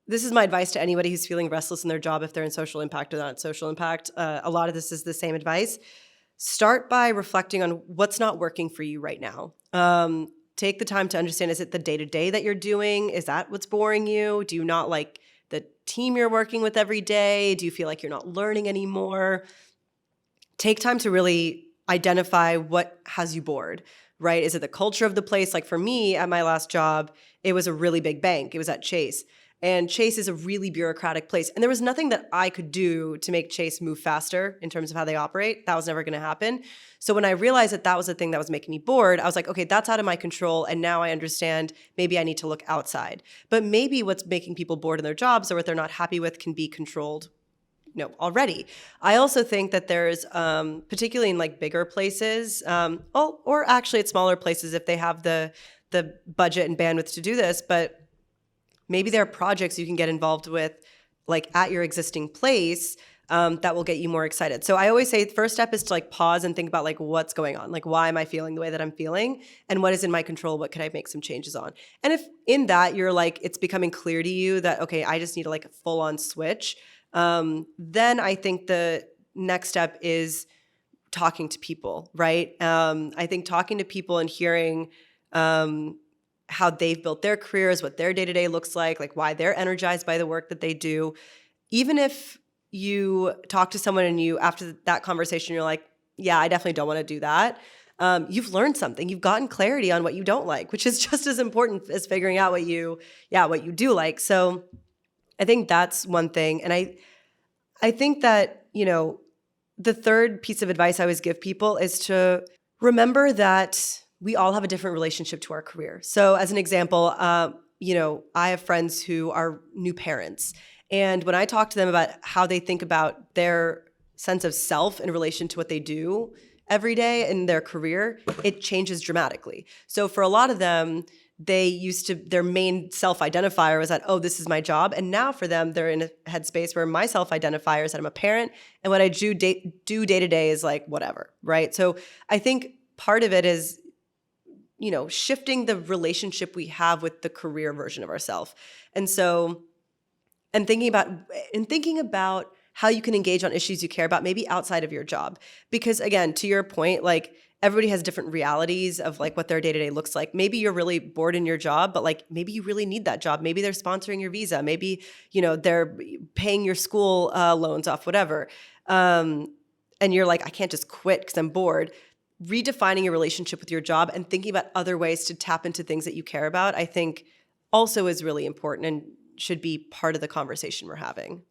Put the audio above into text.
this is my advice to anybody who's feeling restless in their job, if they're in social impact or not social impact. A lot of this is the same advice. Start by reflecting on what's not working for you right now. Take the time to understand, is it the day-to-day that you're doing? Is that what's boring you? Do you not like the team you're working with every day? Do you feel like you're not learning anymore? Take time to really identify what has you bored, right? Is it the culture of the place? Like for me at my last job, it was a really big bank. It was at Chase. And Chase is a really bureaucratic place. And there was nothing that I could do to make Chase move faster in terms of how they operate. That was never going to happen. So when I realized that that was the thing that was making me bored, I was like, okay, that's out of my control. And now I understand maybe I need to look outside. But maybe what's making people bored in their jobs or what they're not happy with can be controlled already. I also think that there's, particularly in like bigger places, or actually at smaller places if they have the budget and bandwidth to do this, but maybe there are projects you can get involved with like at your existing place that will get you more excited. So I always say the first step is to like pause and think about like what's going on, like why am I feeling the way that I'm feeling and what is in my control, what could I make some changes on? And if in that you're like, it's becoming clear to you that, okay, I just need to like a full on switch, then I think the next step is talking to people, right? I think talking to people and hearing how they've built their careers, what their day-to-day looks like why they're energized by the work that they do. Even if you talk to someone and you, after that conversation, you're like, yeah, I definitely don't want to do that. You've learned something. You've gotten clarity on what you don't like, which is just as important as figuring out what you do like. So I think that's one thing. And I think that, the third piece of advice I always give people is to remember that we all have a different relationship to our career. So as an example, I have friends who are new parents. And when I talk to them about how they think about their sense of self in relation to what they do every day in their career, it changes dramatically. So for a lot of them, their main self-identifier was that, oh, this is my job. And now for them, they're in a headspace where my self-identifier is that I'm a parent. And what I do day to day is like, whatever, right? So I think part of it is, shifting the relationship we have with the career version of ourselves. And thinking about how you can engage on issues you care about, maybe outside of your job. Because again, to your point, like everybody has different realities of like what their day-to-day looks like. Maybe you're really bored in your job, but like maybe you really need that job. Maybe they're sponsoring your visa. Maybe, they're paying your school loans off, whatever. And you're like, I can't just quit because I'm bored. Redefining your relationship with your job and thinking about other ways to tap into things that you care about, I think also is really important and should be part of the conversation we're having.